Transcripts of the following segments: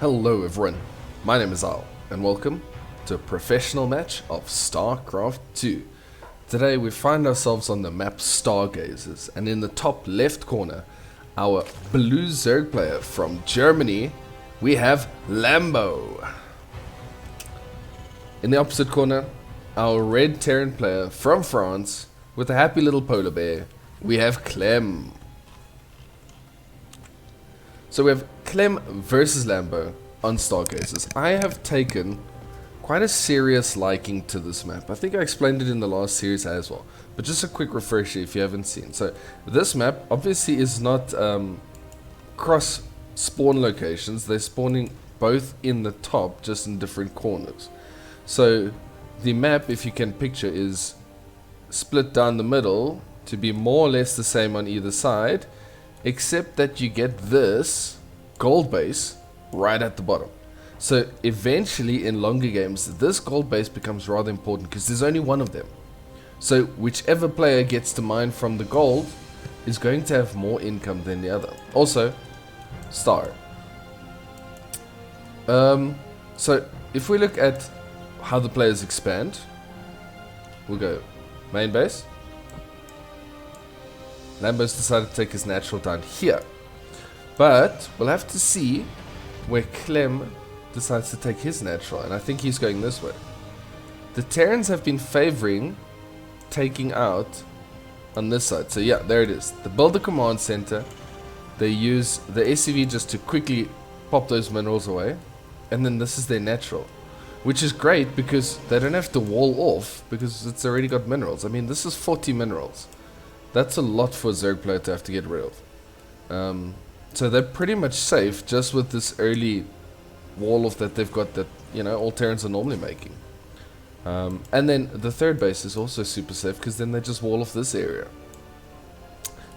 Hello everyone, my name is Al, and welcome to a professional match of StarCraft 2. Today we find ourselves on the map Stargazers, and in the top left corner, our blue Zerg player from Germany, we have Lambo. In the opposite corner, our red Terran player from France, with a happy little polar bear, we have Clem. So we have Clem versus Lambo on Stargazers. I have taken quite a serious liking to this map. I think I explained it in the last series as well, but just a quick refresher if you haven't seen. So this map obviously is not cross spawn locations. They're spawning both in the top, just in different corners. So the map, if you can picture, is split down the middle to be more or less the same on either side, except that you get this gold base right at the bottom. So eventually in longer games, this gold base becomes rather important because there's only one of them. So whichever player gets to mine from the gold is going to have more income than the other. Also, star. So if we look at how the players expand, we'll go main base. Lambo's decided to take his natural down here, but we'll have to see where Clem decides to take his natural, and I think he's going this way. The Terrans have been favoring taking out on this side, so yeah, there it is. They build the command center, they use the SCV just to quickly pop those minerals away, and then this is their natural, which is great because they don't have to wall off because it's already got minerals. I mean, this is 40 minerals. That's a lot for a Zerg player to have to get rid of. So they're pretty much safe just with this early wall off that they've got that, you know, all Terrans are normally making. And then the third base is also super safe because then they just wall off this area.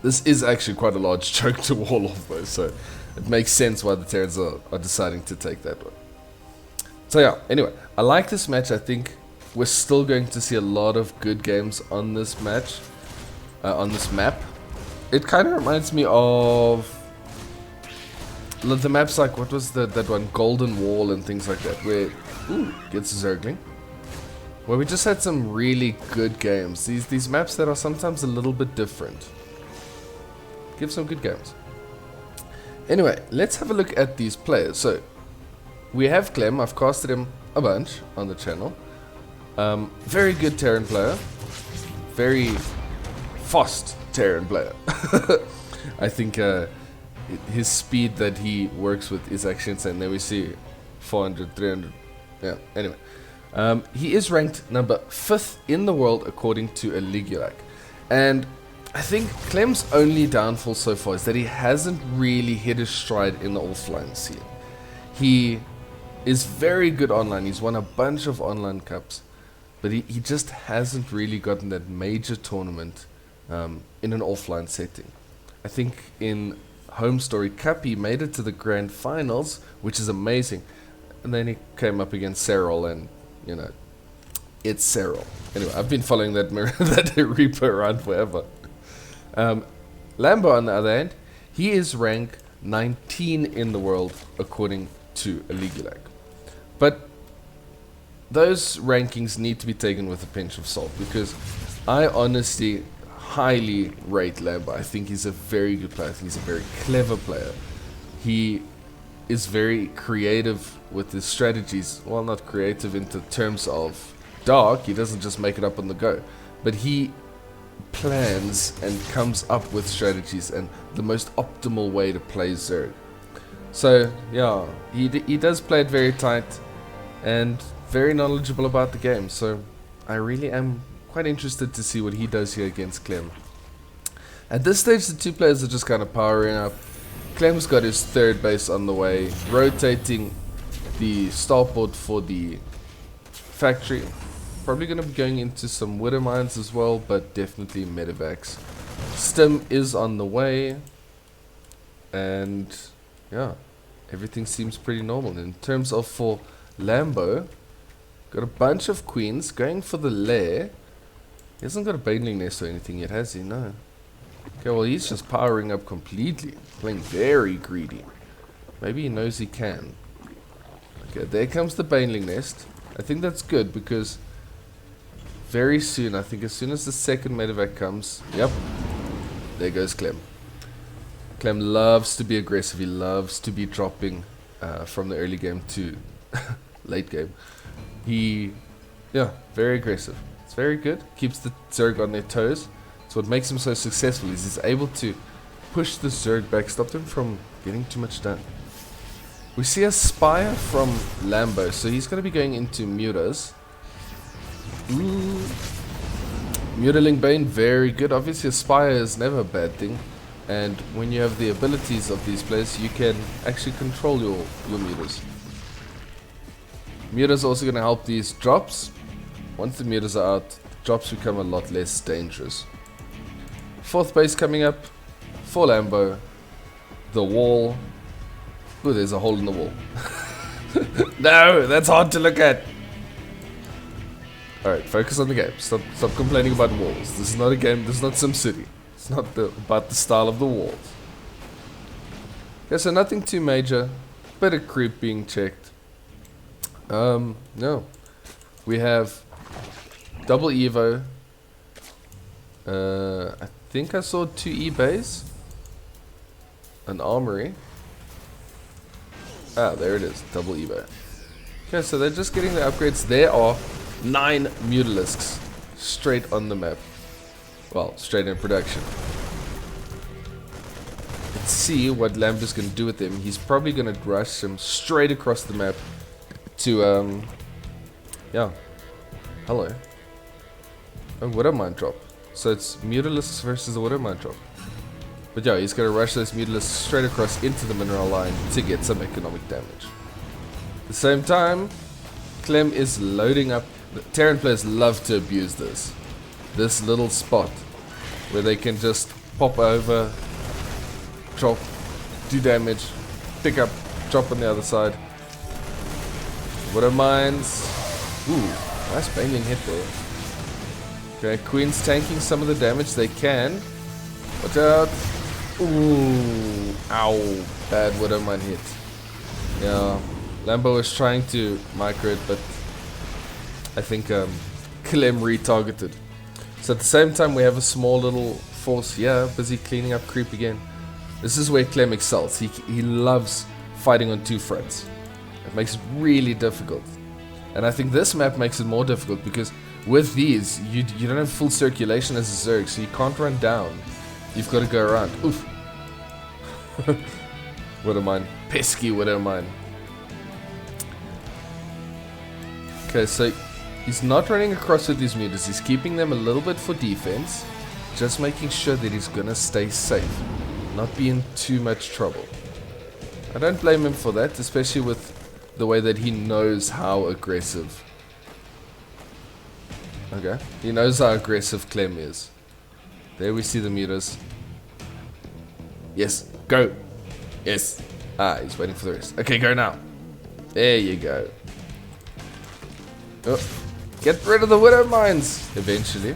This is actually quite a large choke to wall off though, so it makes sense why the Terrans are deciding to take that one. So yeah, anyway, I like this match. I think we're still going to see a lot of good games on this match. On this map, it kind of reminds me of the maps like, what was that one, Golden Wall and things like that, where gets Zergling, where we just had some really good games. These maps that are sometimes a little bit different give some good games. Anyway, let's have a look at these players. So we have Clem. I've casted him a bunch on the channel. Very good Terran player, very fast Terran player. I think his speed that he works with is actually insane. There we see 400, 300. Yeah, anyway. He is ranked number 5th in the world according to Eligulac. And I think Clem's only downfall so far is that he hasn't really hit his stride in the offline scene. He is very good online. He's won a bunch of online cups. But he just hasn't really gotten that major tournament in an offline setting. I think in Home Story Cup he made it to the grand finals, which is amazing, and then he came up against Cyril, and you know, it's Cyril. Anyway, I've been following that that Reaper around forever. Lambo, on the other hand, he is ranked 19 in the world according to Eligulac, but those rankings need to be taken with a pinch of salt because I honestly highly rate Lambo. I think he's a very good player. I think he's a very clever player. He is very creative with his strategies. Well, not creative in terms of dark. He doesn't just make it up on the go. But he plans and comes up with strategies and the most optimal way to play Zerg. So, yeah, he does play it very tight and very knowledgeable about the game. So, I really am quite interested to see what he does here against Clem. At this stage, the two players are just kind of powering up. Clem's got his third base on the way, rotating the starport for the factory. Probably going to be going into some widow mines as well, but definitely medevacs. Stim is on the way, and yeah, everything seems pretty normal. In terms of for Lambo, got a bunch of queens going for the lair. He hasn't got a baneling nest or anything yet, has he? No. Okay, well, he's just powering up completely. Playing very greedy. Maybe he knows he can. Okay, there comes the Baneling Nest. I think that's good because very soon, I think as soon as the second medevac comes, yep, there goes Clem. Clem loves to be aggressive. He loves to be dropping from the early game to late game. Yeah, very aggressive. It's very good. Keeps the Zerg on their toes. So what makes him so successful is he's able to push the Zerg back, stop them from getting too much done. We see a Spire from Lambo, so he's going to be going into Mutas. Ooh. Mutaling Bane, very good. Obviously a Spire is never a bad thing. And when you have the abilities of these players, you can actually control your Mutas. Mutas also going to help these drops. Once the Mutas are out, drops become a lot less dangerous. Fourth base coming up. For Lambo. The wall. Ooh, there's a hole in the wall. No, that's hard to look at. Alright, focus on the game. Stop complaining about walls. This is not a game, this is not SimCity. It's not about the style of the walls. Okay, so nothing too major. Bit of creep being checked. No. We have double Evo. I think I saw 2 E-bays. An armory. Ah, there it is. Double Evo. Okay, so they're just getting the upgrades. There are 9 Mutalisks straight on the map. Well, straight in production. Let's see what Lambo's going to do with them. He's probably going to rush them straight across the map to, yeah. Hello. A Widowmine drop. So it's Mutalisks versus a Widowmine drop. But yeah, he's going to rush those Mutalisks straight across into the mineral line to get some economic damage. At the same time, Clem is loading up. The Terran players love to abuse this little spot where they can just pop over, drop, do damage, pick up, drop on the other side. Widowmines. Ooh, nice banging hit there. Okay, Queen's tanking some of the damage they can. Watch out. Ooh, ow, bad Widowmine hit. Yeah, Lambo is trying to micro it, but I think Clem retargeted. So at the same time, we have a small little force here, busy cleaning up creep again. This is where Clem excels. He loves fighting on 2 fronts. It makes it really difficult. And I think this map makes it more difficult because with these, you don't have full circulation as a Zerg, so you can't run down. You've got to go around. Oof. Widowmine. Pesky Widowmine. Okay, so he's not running across with these mutas. He's keeping them a little bit for defense. Just making sure that he's going to stay safe. Not be in too much trouble. I don't blame him for that, especially with the way that he knows how aggressive. Okay, he knows how aggressive Clem is. There we see the mutas. Yes, go. Yes. Ah, he's waiting for the rest. Okay, go now. There you go. Oh, get rid of the Widowmines eventually.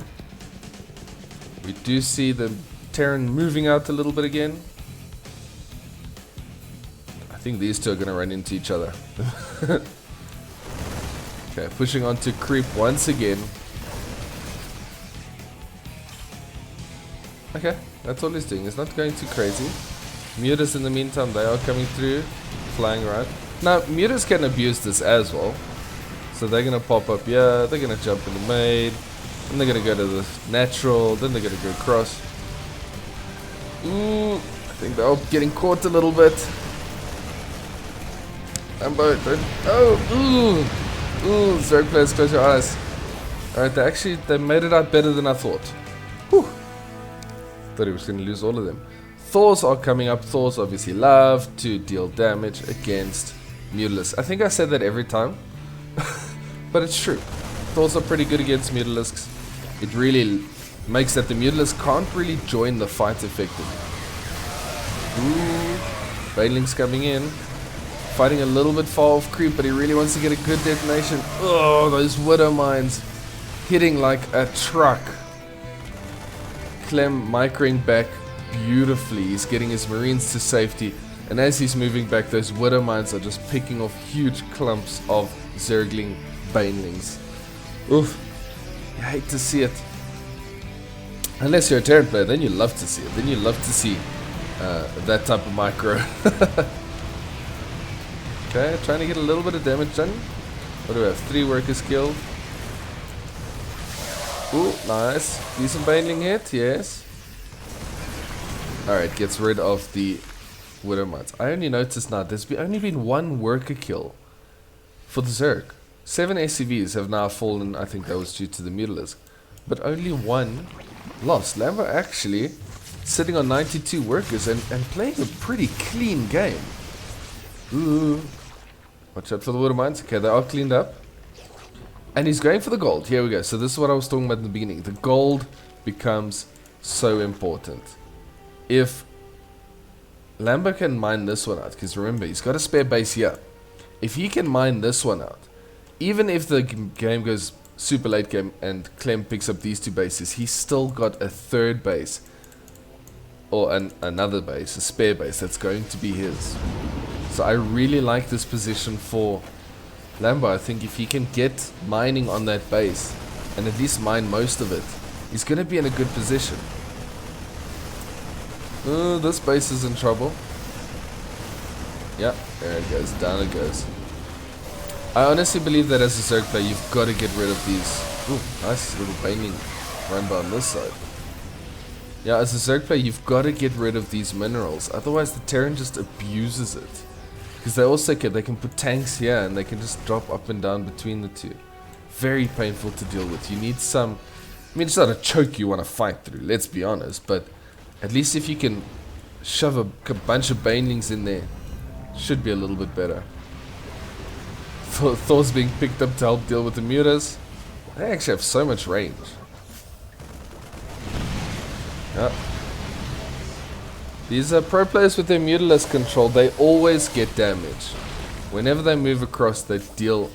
We do see the Terran moving out a little bit again. I think these two are going to run into each other. Okay, pushing on to creep once again. Okay, that's all he's doing. He's not going too crazy. Mutas in the meantime, they are coming through, flying around. Now, mutas can abuse this as well. So they're going to pop up here, they're going to jump in the main, then they're going to go to the natural, then they're going to go across. Ooh, I think they're all getting caught a little bit. Lambo, don't. Oh, ooh, Zerg players, close your eyes. Alright, they made it out better than I thought. Whew. Thought he was going to lose all of them. Thors are coming up. Thors obviously love to deal damage against Mutalisks. I think I said that every time. But it's true. Thors are pretty good against Mutalisks. It really makes that the Mutalisks can't really join the fight effectively. Ooh. Baneling's coming in. Fighting a little bit far off creep, but he really wants to get a good detonation. Oh, those Widowmines hitting like a truck. Clem microing back beautifully. He's getting his Marines to safety. And as he's moving back, those Widow Mines are just picking off huge clumps of Zergling Banelings. Oof. You hate to see it. Unless you're a Terran player, then you love to see it. Then you love to see that type of micro. Okay, trying to get a little bit of damage done. What do we have? 3 workers killed. Ooh, nice. Decent Baneling hit, yes. Alright, gets rid of the Widow Mines. I only noticed now, there's only been 1 worker kill for the Zerg. 7 ACVs have now fallen, I think that was due to the Mutalisk. But only 1 lost. Lambo actually sitting on 92 workers and playing a pretty clean game. Ooh. Watch out for the Widow Mines. Okay, they are cleaned up. And he's going for the gold. Here we go. So this is what I was talking about in the beginning. The gold becomes so important. If Lambo can mine this one out, because remember, he's got a spare base here. If he can mine this one out, even if the game goes super late game and Clem picks up these 2 bases, he's still got a 3rd base. Or another base, a spare base, that's going to be his. So I really like this position for Lambo. I think if he can get mining on that base, and at least mine most of it, he's going to be in a good position. This base is in trouble. Yeah, there it goes, down it goes. I honestly believe that as a Zerg player, you've got to get rid of these. Ooh, nice little Baneling run by on this side. Yeah, as a Zerg player, you've got to get rid of these minerals. Otherwise, the Terran just abuses it. Because they can put tanks here and they can just drop up and down between the 2. Very painful to deal with. You need some... I mean, it's not a choke you want to fight through, let's be honest. But at least if you can shove a bunch of Banelings in there, should be a little bit better. Thor's being picked up to help deal with the mutas. They actually have so much range. Yeah. These are pro players with their Mutalisk control. They always get damage. Whenever they move across, they deal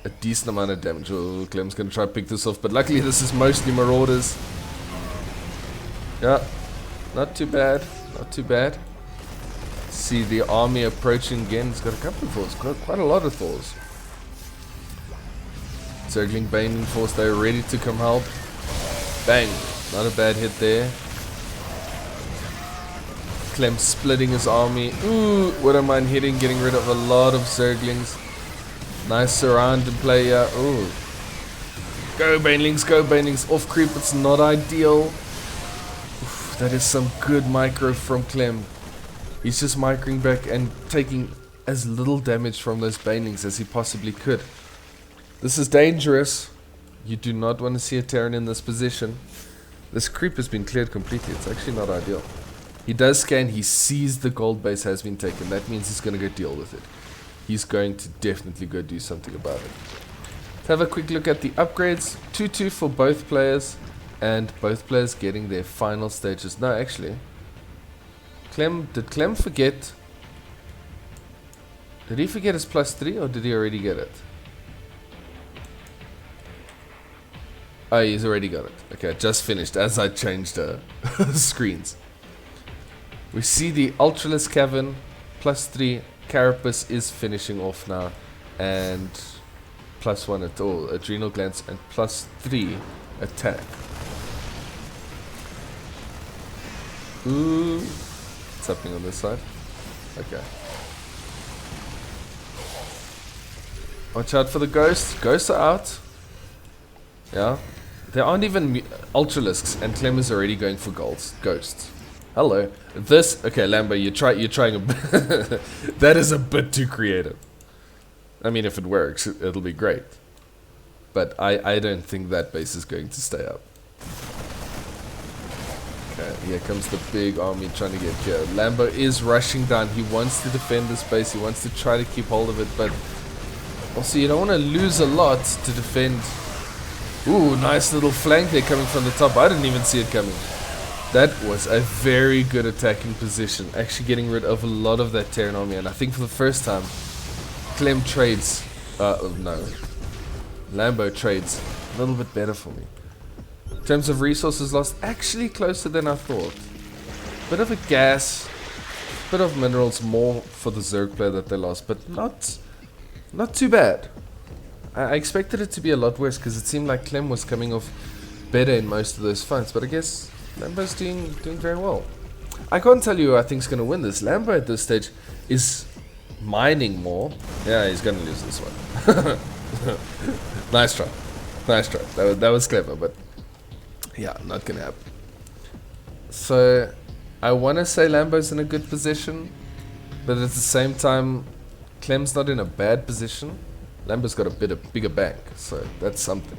a decent amount of damage. Oh, Clem's going to try to pick this off, but luckily this is mostly Marauders. Yeah, not too bad. Not too bad. See the army approaching again. It's got a couple of Thors. Quite a lot of Thors. Zergling Baneling Force, they're ready to come help. Bang. Not a bad hit there. Clem splitting his army. Ooh, what am I hitting? Getting rid of a lot of Zerglings. Nice surround to play here. Ooh. Go Banelings, go Banelings. Off creep, it's not ideal. Oof, that is some good micro from Clem. He's just microing back and taking as little damage from those Banelings as he possibly could. This is dangerous. You do not want to see a Terran in this position. This creep has been cleared completely. It's actually not ideal. He does scan. He sees the gold base has been taken. That means he's going to go deal with it. He's going to definitely go do something about it. Let's have a quick look at the upgrades. 2-2 for both players. And both players getting their final stages. No, actually. Did Clem forget? Did he forget his +3 or did he already get it? Oh, he's already got it. Okay, just finished as I changed screens. We see the Ultralisk Cavern +3. Carapace is finishing off now. And +1 at all. Adrenal Glands and +3 attack. Ooh. What's happening on this side? Okay. Watch out for the ghosts. Ghosts are out. Yeah. There aren't even Ultralisks, and Clem is already going for ghosts. Hello. This... Okay, Lambo, you're trying a bit... That is a bit too creative. I mean, if it works, it'll be great. But I don't think that base is going to stay up. Okay, here comes the big army trying to get here. Lambo is rushing down. He wants to defend this base. He wants to try to keep hold of it, but... Also, you don't want to lose a lot to defend... Ooh, nice little flank there coming from the top. I didn't even see it coming. That was a very good attacking position. Actually getting rid of a lot of that Terran army. And I think for the first time, Clem trades... no. Lambo trades a little bit better for me. In terms of resources lost, actually closer than I thought. Bit of a gas. bit of minerals more for the Zerg player that they lost, but not too bad. I expected it to be a lot worse because it seemed like Clem was coming off better in most of those fights, but I guess Lambo's doing very well. I can't tell you who I think is going to win this. Lambo at this stage is mining more. Yeah, he's going to lose this one. Nice try. Nice try. That was clever, but yeah, not going to happen. So I want to say Lambo's in a good position, but at the same time, Clem's not in a bad position. Lambo's got a bigger bank, so that's something.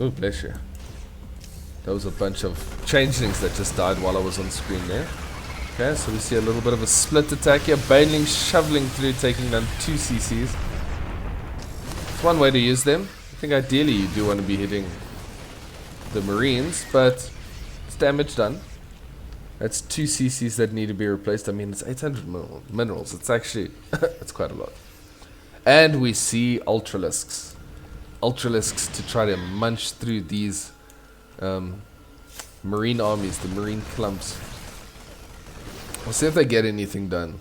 Oh, bless you. That was a bunch of changelings that just died while I was on screen there. Okay, so we see a little bit of a split attack here. Baneling shoveling through, taking down 2 CCs. It's one way to use them. I think ideally you do want to be hitting the Marines, but it's damage done. That's 2 CCs that need to be replaced. I mean, it's 800 minerals. It's actually, it's quite a lot. And we see Ultralisks. Ultralisks to try to munch through these Marine armies, the Marine clumps. We'll see if they get anything done.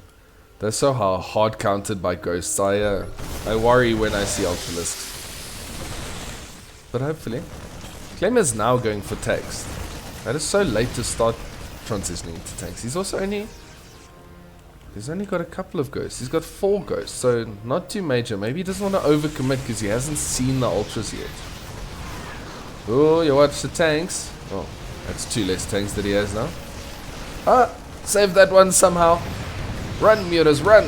They're so hard countered by ghosts. I worry when I see Ultralisks. But hopefully. Clem is now going for tanks. That is so late to start transitioning to tanks. He's only got a couple of ghosts. He's got 4 ghosts, so not too major. Maybe he doesn't want to overcommit because he hasn't seen the ultras yet. Oh, you watch the tanks. Oh, that's 2 less tanks that he has now. Ah, save that one somehow. Run, mutas, run.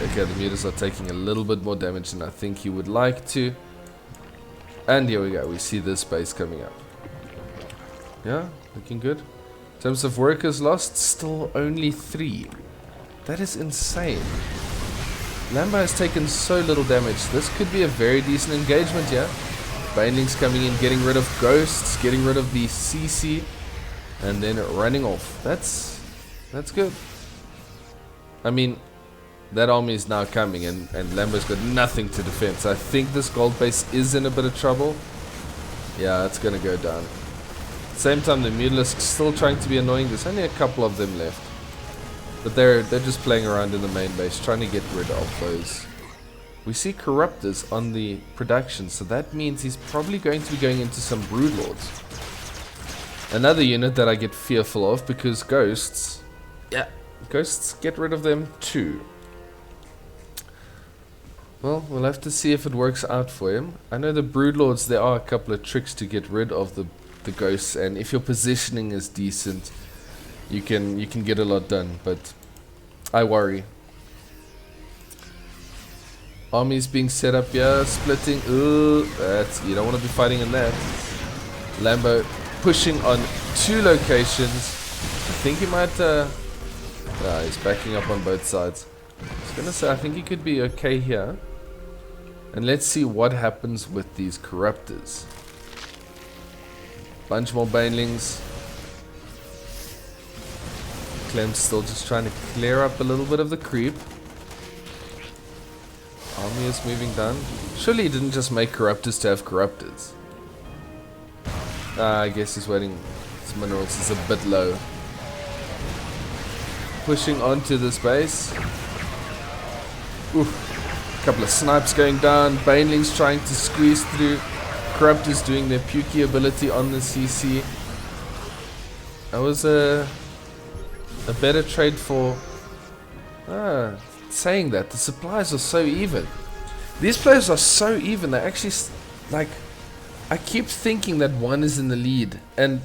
Okay, the mutas are taking a little bit more damage than I think he would like to. And here we go, we see this base coming up. Yeah, looking good. In terms of workers lost, still only 3. That is insane. Lambo has taken so little damage. This could be a very decent engagement here. Banelings coming in, getting rid of ghosts, getting rid of the CC, and then running off. That's good. I mean, that army is now coming, and Lambo's got nothing to defend. So I think this gold base is in a bit of trouble. Yeah, it's going to go down. Same time, the Mutalisks still trying to be annoying. There's only a couple of them left. But they're just playing around in the main base, trying to get rid of those. We see Corruptors on the production, so that means he's probably going to be going into some Broodlords. Another unit that I get fearful of, because ghosts... Yeah, ghosts, get rid of them too. Well, we'll have to see if it works out for him. I know the Broodlords, there are a couple of tricks to get rid of the ghosts, and if your positioning is decent, you can get a lot done, but I worry. Armies being set up here, splitting. Ooh, you don't want to be fighting in that. Lambo pushing on 2 locations. I think he might he's backing up on both sides. I was gonna say, I think he could be okay here. And let's see what happens with these Corruptors. Bunch more Banelings. Clem's still just trying to clear up a little bit of the creep. Army is moving down. Surely he didn't just make Corruptors to have Corruptors. I guess he's waiting. His minerals is a bit low. Pushing onto this base. Oof. Couple of snipes going down. Banelings trying to squeeze through. Corruptors doing their pukey ability on the CC. That was a better trade for... saying that, the supplies are so even. These players are so even. They actually, like, I keep thinking that one is in the lead, and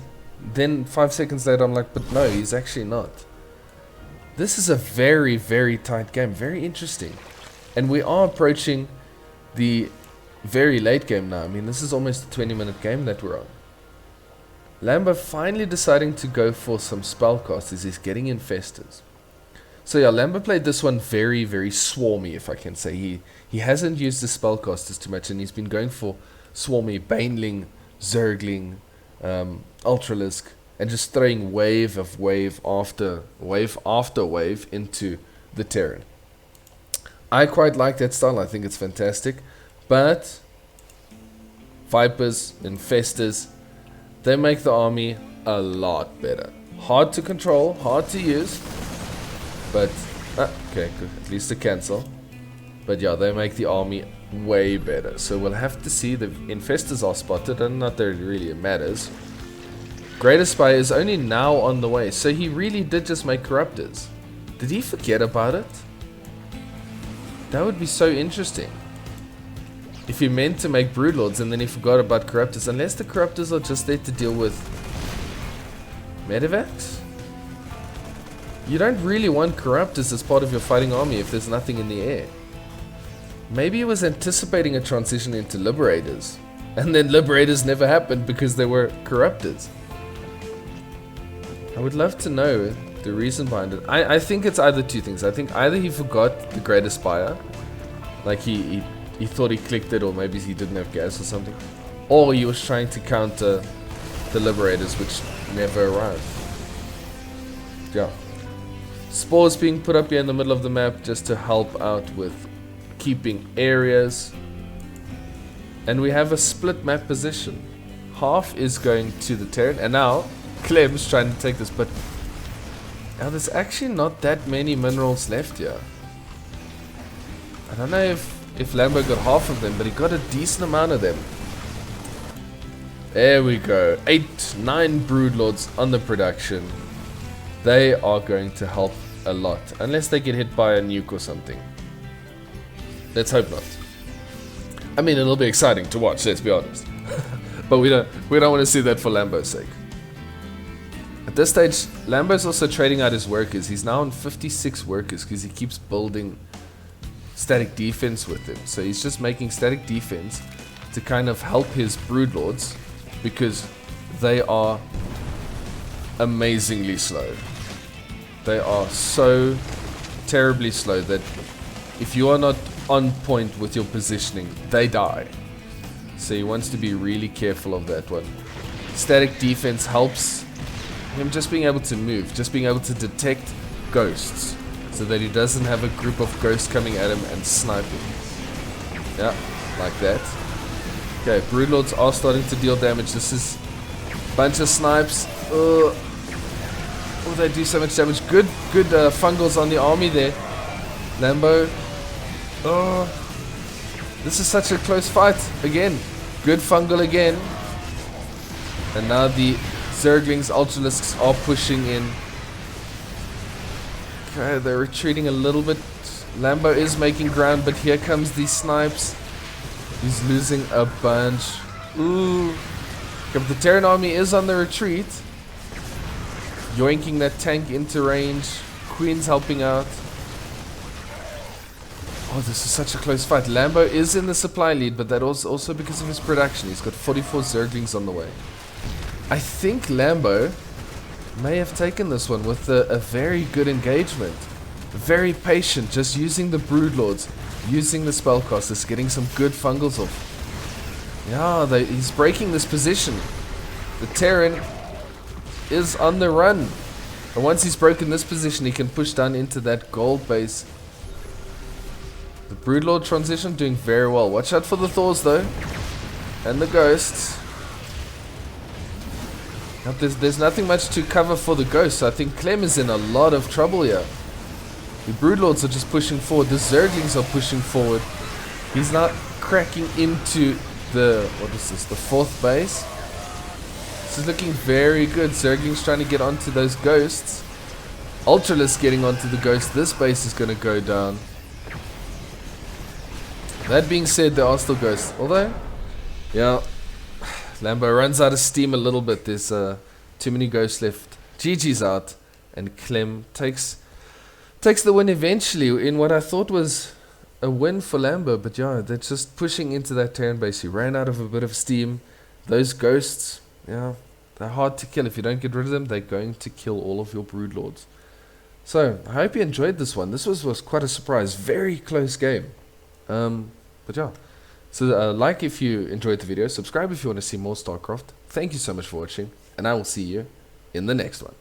then 5 seconds later I'm like, but no, he's actually not. This is a very, very tight game. Very interesting. And we are approaching the very late game now. I mean, this is almost a 20-minute game that we're on. Lambo finally deciding to go for some spellcasters. He's getting infestors. So yeah, Lambo played this one very, very swarmy, if I can say. He hasn't used the spellcasters too much, and he's been going for swarmy, Baneling, Zergling, Ultralisk, and just throwing wave after wave into the Terran. I quite like that style. I think it's fantastic. But Vipers, Infestors, they make the army a lot better. Hard to control, hard to use, but okay, good. At least to cancel. But yeah, they make the army way better. So we'll have to see. The Infestors are spotted, and not that it really matters. Greater Spy is only now on the way, so he really did just make Corruptors. Did he forget about it? That would be so interesting. If he meant to make Broodlords and then he forgot about Corruptors, unless the Corruptors are just there to deal with Medivacs? You don't really want Corruptors as part of your fighting army if there's nothing in the air. Maybe he was anticipating a transition into Liberators, and then Liberators never happened because they were Corruptors. I would love to know the reason behind it. I think it's either two things. I think either he forgot the Great Aspire, like he thought he clicked it, or maybe he didn't have gas or something, or he was trying to counter the Liberators, which never arrived. Yeah. Spores being put up here in the middle of the map just to help out with keeping areas. And we have a split map position. Half is going to the Terran, and now Clem's trying to take this, but now there's actually not that many minerals left here. I don't know if Lambo got half of them, but he got a decent amount of them. There we go. 9 Broodlords on the production. They are going to help a lot, unless they get hit by a nuke or something. Let's hope not. I mean, it'll be exciting to watch, let's be honest. But we don't want to see that for Lambo's sake. At this stage, Lambo's also trading out his workers. He's now on 56 workers because he keeps building static defense with him. So he's just making static defense to kind of help his Broodlords, because they are amazingly slow. They are so terribly slow that if you are not on point with your positioning, they die. So he wants to be really careful of that one. Static defense helps him just being able to move, just being able to detect ghosts, so that he doesn't have a group of ghosts coming at him and sniping. Yeah, like that. Okay, Broodlords are starting to deal damage. This is a bunch of snipes. Oh, they do so much damage. Good fungals on the army there. Lambo. Oh, this is such a close fight. Again, good fungal again. And now the Zerglings, Ultralisks are pushing in. Okay, they're retreating a little bit. Lambo is making ground, but here comes the snipes. He's losing a bunch. Ooh. But the Terran army is on the retreat. Yoinking that tank into range. Queen's helping out. Oh, this is such a close fight. Lambo is in the supply lead, but that was also because of his production. He's got 44 Zerglings on the way. I think Lambo may have taken this one with a very good engagement. Very patient, just using the Broodlords, using the Spellcasters, getting some good fungals off. Yeah, he's breaking this position. The Terran is on the run. And once he's broken this position, he can push down into that gold base. The Broodlord transition doing very well. Watch out for the Thors though. And the Ghosts. Now, there's nothing much to cover for the Ghosts. So I think Clem is in a lot of trouble here. The Broodlords are just pushing forward. The Zerglings are pushing forward. He's not cracking into the, what is this, the 4th base. This is looking very good. Zerglings trying to get onto those Ghosts. Ultralisk getting onto the Ghost. This base is going to go down. That being said, there are still Ghosts. Although, yeah, Lambo runs out of steam a little bit. There's too many Ghosts left. GG's out. And Clem takes the win eventually in what I thought was a win for Lambo. But yeah, they're just pushing into that Terran base. He ran out of a bit of steam. Those Ghosts, yeah, they're hard to kill. If you don't get rid of them, they're going to kill all of your Broodlords. So, I hope you enjoyed this one. This was quite a surprise. Very close game. But yeah. So, like if you enjoyed the video. Subscribe if you want to see more StarCraft. Thank you so much for watching. And I will see you in the next one.